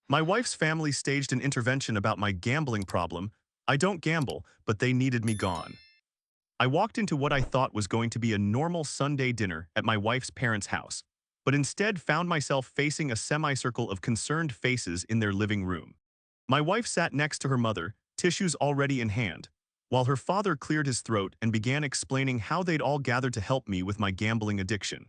My wife's family staged an intervention about my gambling problem. I don't gamble, but they needed me gone. I walked into what I thought was going to be a normal Sunday dinner at my wife's parents' house, but instead found myself facing a semicircle of concerned faces in their living room. My wife sat next to her mother, tissues already in hand, while her father cleared his throat and began explaining how they'd all gathered to help me with my gambling addiction.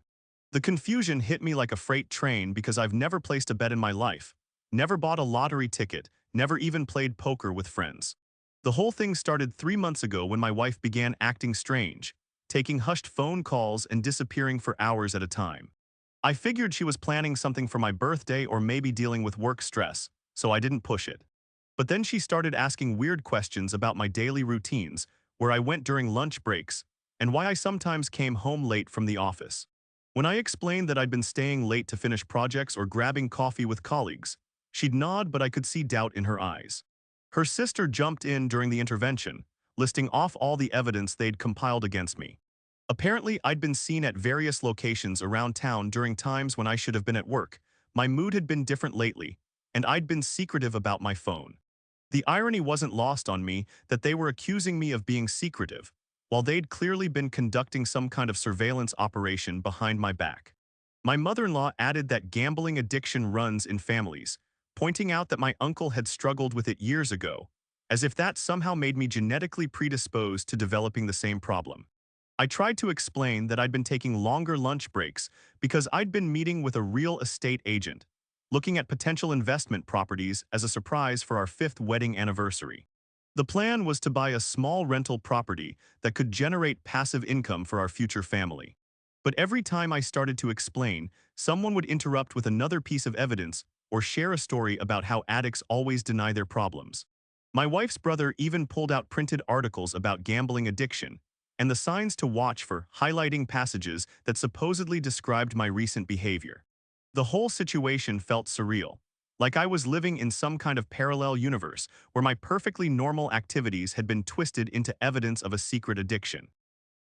The confusion hit me like a freight train because I've never placed a bet in my life, never bought a lottery ticket, never even played poker with friends. The whole thing started 3 months ago when my wife began acting strange, taking hushed phone calls and disappearing for hours at a time. I figured she was planning something for my birthday or maybe dealing with work stress, so I didn't push it. But then she started asking weird questions about my daily routines, where I went during lunch breaks, and why I sometimes came home late from the office. When I explained that I'd been staying late to finish projects or grabbing coffee with colleagues, she'd nod, but I could see doubt in her eyes. Her sister jumped in during the intervention, listing off all the evidence they'd compiled against me. Apparently, I'd been seen at various locations around town during times when I should have been at work. My mood had been different lately, and I'd been secretive about my phone. The irony wasn't lost on me that they were accusing me of being secretive, while they'd clearly been conducting some kind of surveillance operation behind my back. My mother-in-law added that gambling addiction runs in families, pointing out that my uncle had struggled with it years ago, as if that somehow made me genetically predisposed to developing the same problem. I tried to explain that I'd been taking longer lunch breaks because I'd been meeting with a real estate agent, looking at potential investment properties as a surprise for our 5th wedding anniversary. The plan was to buy a small rental property that could generate passive income for our future family. But every time I started to explain, someone would interrupt with another piece of evidence or share a story about how addicts always deny their problems. My wife's brother even pulled out printed articles about gambling addiction and the signs to watch for, highlighting passages that supposedly described my recent behavior. The whole situation felt surreal, like I was living in some kind of parallel universe where my perfectly normal activities had been twisted into evidence of a secret addiction.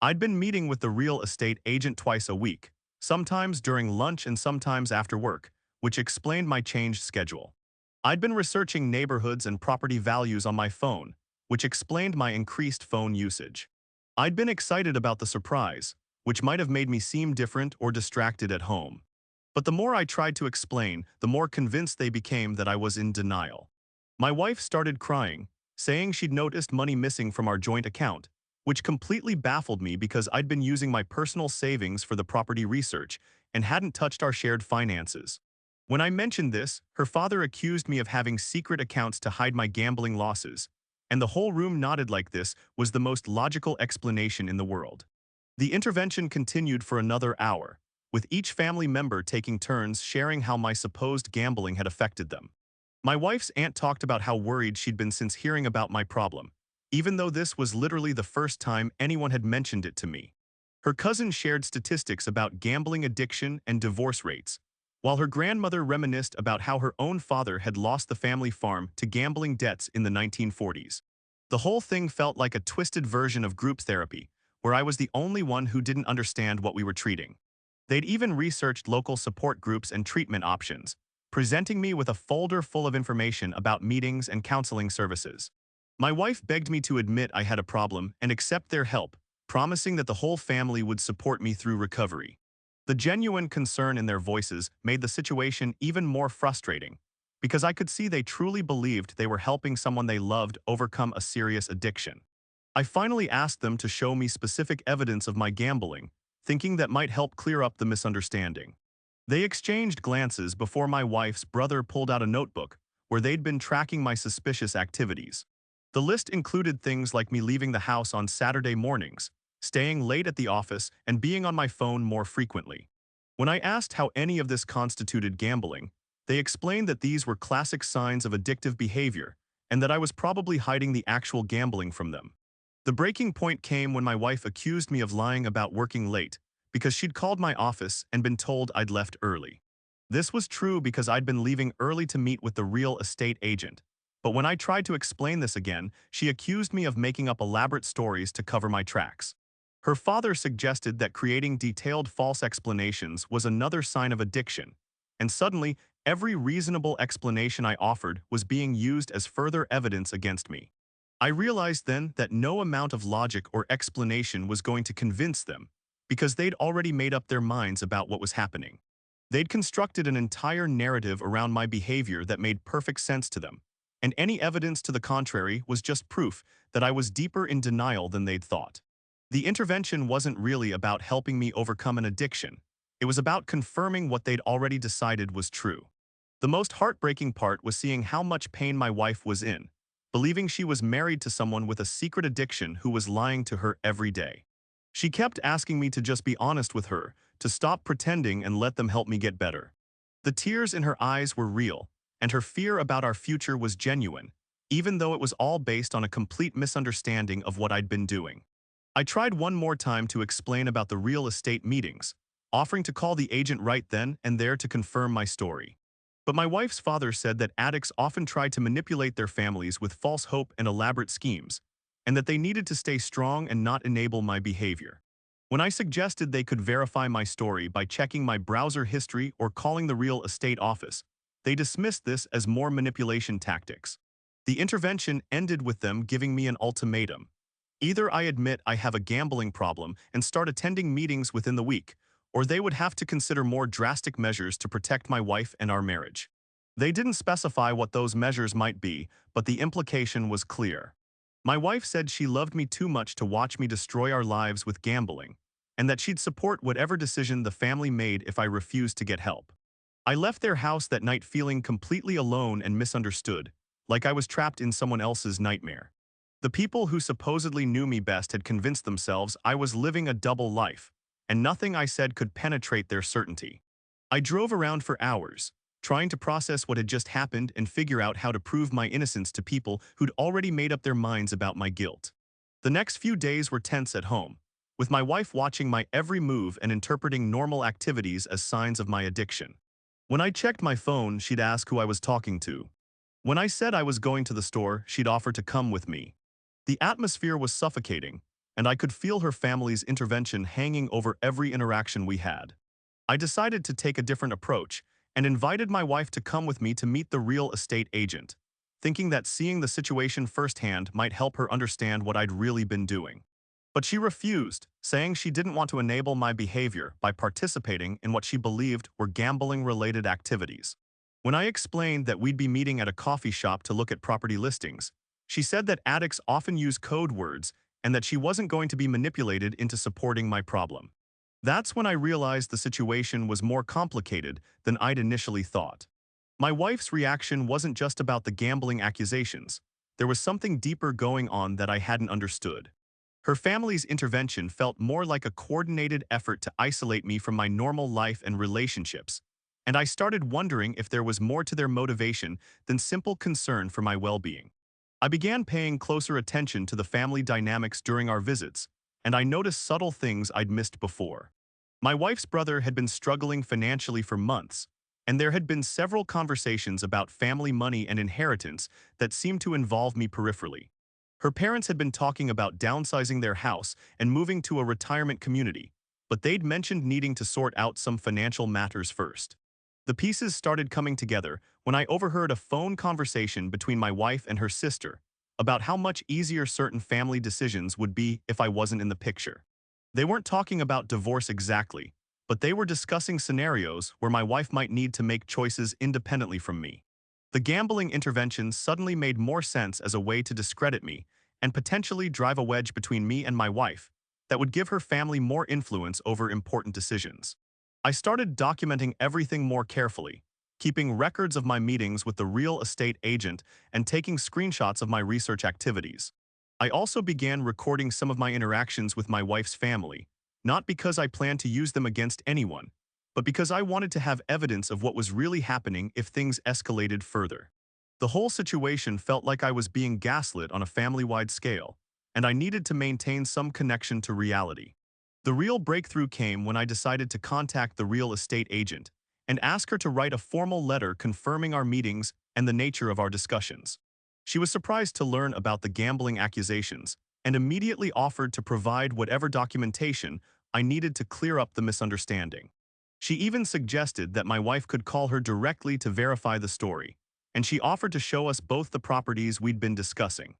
I'd been meeting with the real estate agent twice a week, sometimes during lunch and sometimes after work, which explained my changed schedule. I'd been researching neighborhoods and property values on my phone, which explained my increased phone usage. I'd been excited about the surprise, which might have made me seem different or distracted at home. But the more I tried to explain, the more convinced they became that I was in denial. My wife started crying, saying she'd noticed money missing from our joint account, which completely baffled me because I'd been using my personal savings for the property research and hadn't touched our shared finances. When I mentioned this, her father accused me of having secret accounts to hide my gambling losses, and the whole room nodded like this was the most logical explanation in the world. The intervention continued for another hour, with each family member taking turns sharing how my supposed gambling had affected them. My wife's aunt talked about how worried she'd been since hearing about my problem, even though this was literally the first time anyone had mentioned it to me. Her cousin shared statistics about gambling addiction and divorce rates, while her grandmother reminisced about how her own father had lost the family farm to gambling debts in the 1940s. The whole thing felt like a twisted version of group therapy, where I was the only one who didn't understand what we were treating. They'd even researched local support groups and treatment options, presenting me with a folder full of information about meetings and counseling services. My wife begged me to admit I had a problem and accept their help, promising that the whole family would support me through recovery. The genuine concern in their voices made the situation even more frustrating, because I could see they truly believed they were helping someone they loved overcome a serious addiction. I finally asked them to show me specific evidence of my gambling, thinking that might help clear up the misunderstanding. They exchanged glances before my wife's brother pulled out a notebook where they'd been tracking my suspicious activities. The list included things like me leaving the house on Saturday mornings, staying late at the office, and being on my phone more frequently. When I asked how any of this constituted gambling, they explained that these were classic signs of addictive behavior and that I was probably hiding the actual gambling from them. The breaking point came when my wife accused me of lying about working late because she'd called my office and been told I'd left early. This was true because I'd been leaving early to meet with the real estate agent. But when I tried to explain this again, she accused me of making up elaborate stories to cover my tracks. Her father suggested that creating detailed false explanations was another sign of addiction, and suddenly, every reasonable explanation I offered was being used as further evidence against me. I realized then that no amount of logic or explanation was going to convince them, because they'd already made up their minds about what was happening. They'd constructed an entire narrative around my behavior that made perfect sense to them, and any evidence to the contrary was just proof that I was deeper in denial than they'd thought. The intervention wasn't really about helping me overcome an addiction. It was about confirming what they'd already decided was true. The most heartbreaking part was seeing how much pain my wife was in, believing she was married to someone with a secret addiction who was lying to her every day. She kept asking me to just be honest with her, to stop pretending and let them help me get better. The tears in her eyes were real, and her fear about our future was genuine, even though it was all based on a complete misunderstanding of what I'd been doing. I tried one more time to explain about the real estate meetings, offering to call the agent right then and there to confirm my story. But my wife's father said that addicts often try to manipulate their families with false hope and elaborate schemes, and that they needed to stay strong and not enable my behavior. When I suggested they could verify my story by checking my browser history or calling the real estate office, they dismissed this as more manipulation tactics. The intervention ended with them giving me an ultimatum. Either I admit I have a gambling problem and start attending meetings within the week, or they would have to consider more drastic measures to protect my wife and our marriage. They didn't specify what those measures might be, but the implication was clear. My wife said she loved me too much to watch me destroy our lives with gambling, and that she'd support whatever decision the family made if I refused to get help. I left their house that night feeling completely alone and misunderstood, like I was trapped in someone else's nightmare. The people who supposedly knew me best had convinced themselves I was living a double life, and nothing I said could penetrate their certainty. I drove around for hours, trying to process what had just happened and figure out how to prove my innocence to people who'd already made up their minds about my guilt. The next few days were tense at home, with my wife watching my every move and interpreting normal activities as signs of my addiction. When I checked my phone, she'd ask who I was talking to. When I said I was going to the store, she'd offer to come with me. The atmosphere was suffocating, and I could feel her family's intervention hanging over every interaction we had. I decided to take a different approach and invited my wife to come with me to meet the real estate agent, thinking that seeing the situation firsthand might help her understand what I'd really been doing. But she refused, saying she didn't want to enable my behavior by participating in what she believed were gambling-related activities. When I explained that we'd be meeting at a coffee shop to look at property listings, she said that addicts often use code words and that she wasn't going to be manipulated into supporting my problem. That's when I realized the situation was more complicated than I'd initially thought. My wife's reaction wasn't just about the gambling accusations. There was something deeper going on that I hadn't understood. Her family's intervention felt more like a coordinated effort to isolate me from my normal life and relationships, and I started wondering if there was more to their motivation than simple concern for my well-being. I began paying closer attention to the family dynamics during our visits, and I noticed subtle things I'd missed before. My wife's brother had been struggling financially for months, and there had been several conversations about family money and inheritance that seemed to involve me peripherally. Her parents had been talking about downsizing their house and moving to a retirement community, but they'd mentioned needing to sort out some financial matters first. The pieces started coming together when I overheard a phone conversation between my wife and her sister about how much easier certain family decisions would be if I wasn't in the picture. They weren't talking about divorce exactly, but they were discussing scenarios where my wife might need to make choices independently from me. The gambling intervention suddenly made more sense as a way to discredit me and potentially drive a wedge between me and my wife that would give her family more influence over important decisions. I started documenting everything more carefully, keeping records of my meetings with the real estate agent and taking screenshots of my research activities. I also began recording some of my interactions with my wife's family, not because I planned to use them against anyone, but because I wanted to have evidence of what was really happening if things escalated further. The whole situation felt like I was being gaslit on a family-wide scale, and I needed to maintain some connection to reality. The real breakthrough came when I decided to contact the real estate agent and ask her to write a formal letter confirming our meetings and the nature of our discussions. She was surprised to learn about the gambling accusations and immediately offered to provide whatever documentation I needed to clear up the misunderstanding. She even suggested that my wife could call her directly to verify the story, and she offered to show us both the properties we'd been discussing.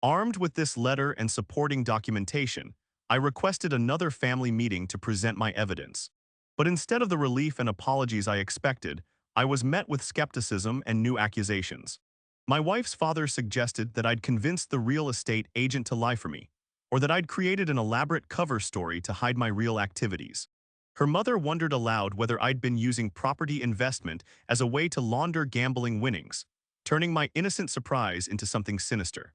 Armed with this letter and supporting documentation, I requested another family meeting to present my evidence. But instead of the relief and apologies I expected, I was met with skepticism and new accusations. My wife's father suggested that I'd convinced the real estate agent to lie for me, or that I'd created an elaborate cover story to hide my real activities. Her mother wondered aloud whether I'd been using property investment as a way to launder gambling winnings, turning my innocent surprise into something sinister.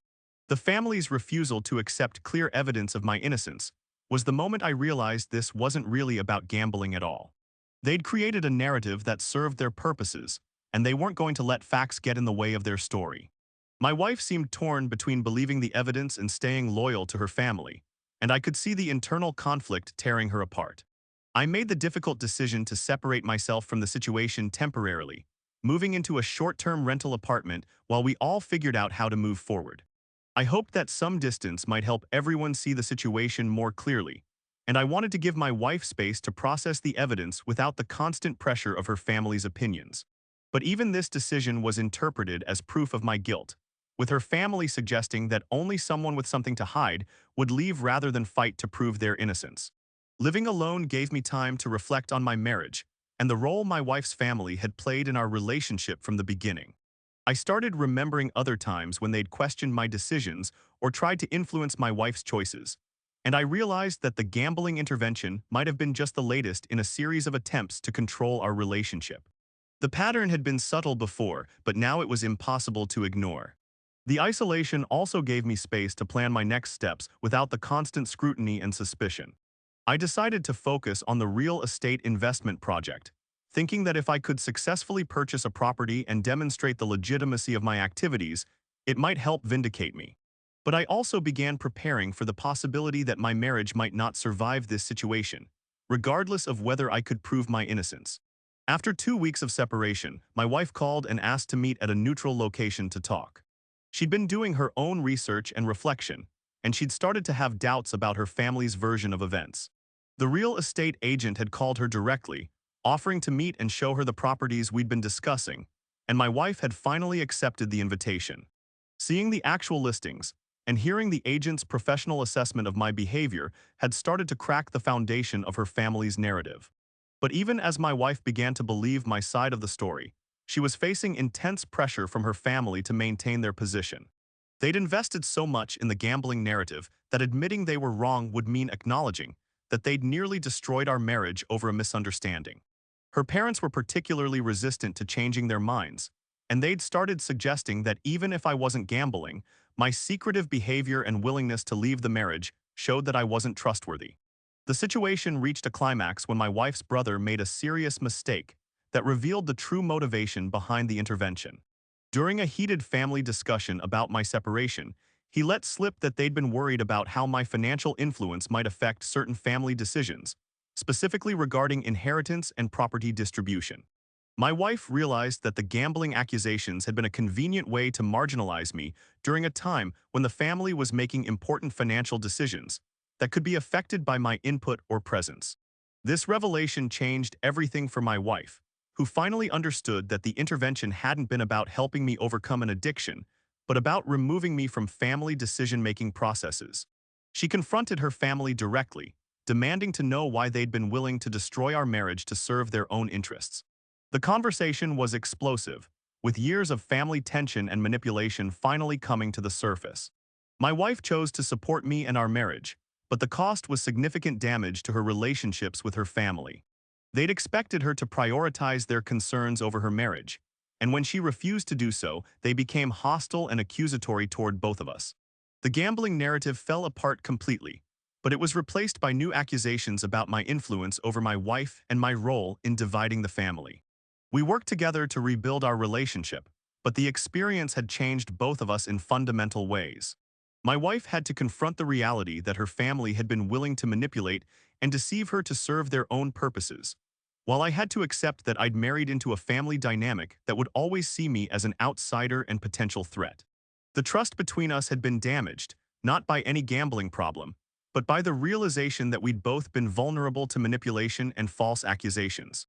The family's refusal to accept clear evidence of my innocence was the moment I realized this wasn't really about gambling at all. They'd created a narrative that served their purposes, and they weren't going to let facts get in the way of their story. My wife seemed torn between believing the evidence and staying loyal to her family, and I could see the internal conflict tearing her apart. I made the difficult decision to separate myself from the situation temporarily, moving into a short-term rental apartment while we all figured out how to move forward. I hoped that some distance might help everyone see the situation more clearly, and I wanted to give my wife space to process the evidence without the constant pressure of her family's opinions. But even this decision was interpreted as proof of my guilt, with her family suggesting that only someone with something to hide would leave rather than fight to prove their innocence. Living alone gave me time to reflect on my marriage and the role my wife's family had played in our relationship from the beginning. I started remembering other times when they'd questioned my decisions or tried to influence my wife's choices, and I realized that the gambling intervention might have been just the latest in a series of attempts to control our relationship. The pattern had been subtle before, but now it was impossible to ignore. The isolation also gave me space to plan my next steps without the constant scrutiny and suspicion. I decided to focus on the real estate investment project, thinking that if I could successfully purchase a property and demonstrate the legitimacy of my activities, it might help vindicate me. But I also began preparing for the possibility that my marriage might not survive this situation, regardless of whether I could prove my innocence. After 2 weeks of separation, my wife called and asked to meet at a neutral location to talk. She'd been doing her own research and reflection, and she'd started to have doubts about her family's version of events. The real estate agent had called her directly, offering to meet and show her the properties we'd been discussing, and my wife had finally accepted the invitation. Seeing the actual listings and hearing the agent's professional assessment of my behavior had started to crack the foundation of her family's narrative. But even as my wife began to believe my side of the story, she was facing intense pressure from her family to maintain their position. They'd invested so much in the gambling narrative that admitting they were wrong would mean acknowledging that they'd nearly destroyed our marriage over a misunderstanding. Her parents were particularly resistant to changing their minds, and they'd started suggesting that even if I wasn't gambling, my secretive behavior and willingness to leave the marriage showed that I wasn't trustworthy. The situation reached a climax when my wife's brother made a serious mistake that revealed the true motivation behind the intervention. During a heated family discussion about my separation, he let slip that they'd been worried about how my financial influence might affect certain family decisions, specifically regarding inheritance and property distribution. My wife realized that the gambling accusations had been a convenient way to marginalize me during a time when the family was making important financial decisions that could be affected by my input or presence. This revelation changed everything for my wife, who finally understood that the intervention hadn't been about helping me overcome an addiction, but about removing me from family decision-making processes. She confronted her family directly, demanding to know why they'd been willing to destroy our marriage to serve their own interests. The conversation was explosive, with years of family tension and manipulation finally coming to the surface. My wife chose to support me and our marriage, but the cost was significant damage to her relationships with her family. They'd expected her to prioritize their concerns over her marriage, and when she refused to do so, they became hostile and accusatory toward both of us. The gambling narrative fell apart completely, but it was replaced by new accusations about my influence over my wife and my role in dividing the family. We worked together to rebuild our relationship, but the experience had changed both of us in fundamental ways. My wife had to confront the reality that her family had been willing to manipulate and deceive her to serve their own purposes, while I had to accept that I'd married into a family dynamic that would always see me as an outsider and potential threat. The trust between us had been damaged, not by any gambling problem, but by the realization that we'd both been vulnerable to manipulation and false accusations.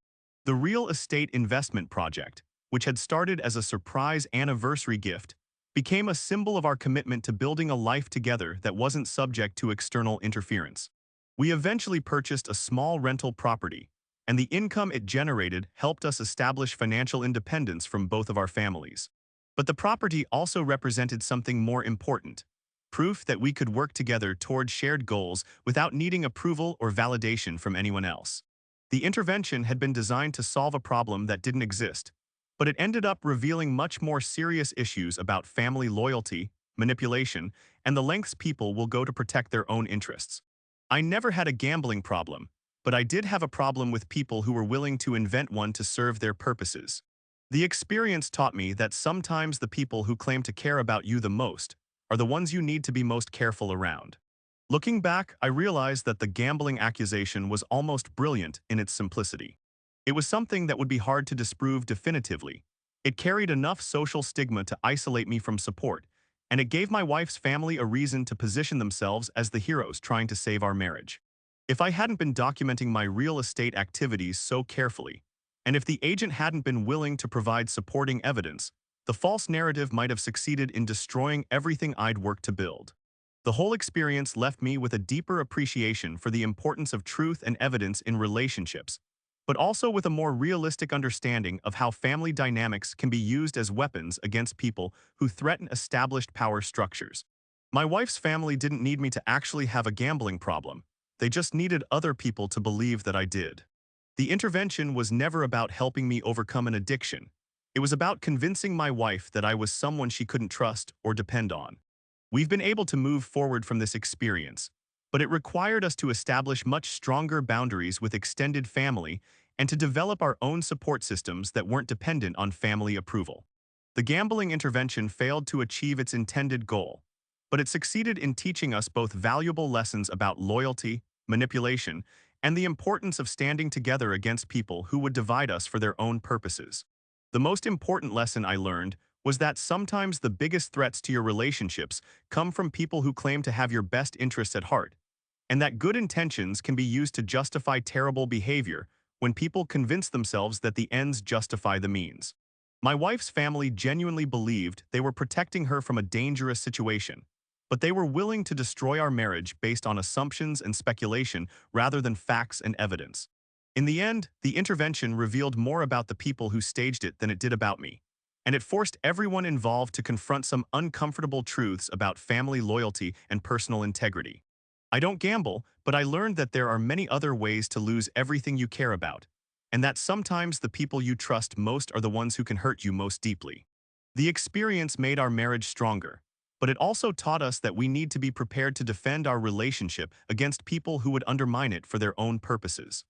The real estate investment project, which had started as a surprise anniversary gift, became a symbol of our commitment to building a life together that wasn't subject to external interference. We eventually purchased a small rental property, and the income it generated helped us establish financial independence from both of our families. But the property also represented something more important: proof that we could work together toward shared goals without needing approval or validation from anyone else. The intervention had been designed to solve a problem that didn't exist, but it ended up revealing much more serious issues about family loyalty, manipulation, and the lengths people will go to protect their own interests. I never had a gambling problem, but I did have a problem with people who were willing to invent one to serve their purposes. The experience taught me that sometimes the people who claim to care about you the most are the ones you need to be most careful around. Looking back, I realized that the gambling accusation was almost brilliant in its simplicity. It was something that would be hard to disprove definitively. It carried enough social stigma to isolate me from support, and it gave my wife's family a reason to position themselves as the heroes trying to save our marriage. If I hadn't been documenting my real estate activities so carefully, and if the agent hadn't been willing to provide supporting evidence, the false narrative might have succeeded in destroying everything I'd worked to build. The whole experience left me with a deeper appreciation for the importance of truth and evidence in relationships, but also with a more realistic understanding of how family dynamics can be used as weapons against people who threaten established power structures. My wife's family didn't need me to actually have a gambling problem. They just needed other people to believe that I did. The intervention was never about helping me overcome an addiction. It was about convincing my wife that I was someone she couldn't trust or depend on. We've been able to move forward from this experience, but it required us to establish much stronger boundaries with extended family and to develop our own support systems that weren't dependent on family approval. The gambling intervention failed to achieve its intended goal, but it succeeded in teaching us both valuable lessons about loyalty, manipulation, and the importance of standing together against people who would divide us for their own purposes. The most important lesson I learned was that sometimes the biggest threats to your relationships come from people who claim to have your best interests at heart, and that good intentions can be used to justify terrible behavior when people convince themselves that the ends justify the means. My wife's family genuinely believed they were protecting her from a dangerous situation, but they were willing to destroy our marriage based on assumptions and speculation rather than facts and evidence. In the end, the intervention revealed more about the people who staged it than it did about me, and it forced everyone involved to confront some uncomfortable truths about family loyalty and personal integrity. I don't gamble, but I learned that there are many other ways to lose everything you care about, and that sometimes the people you trust most are the ones who can hurt you most deeply. The experience made our marriage stronger, but it also taught us that we need to be prepared to defend our relationship against people who would undermine it for their own purposes.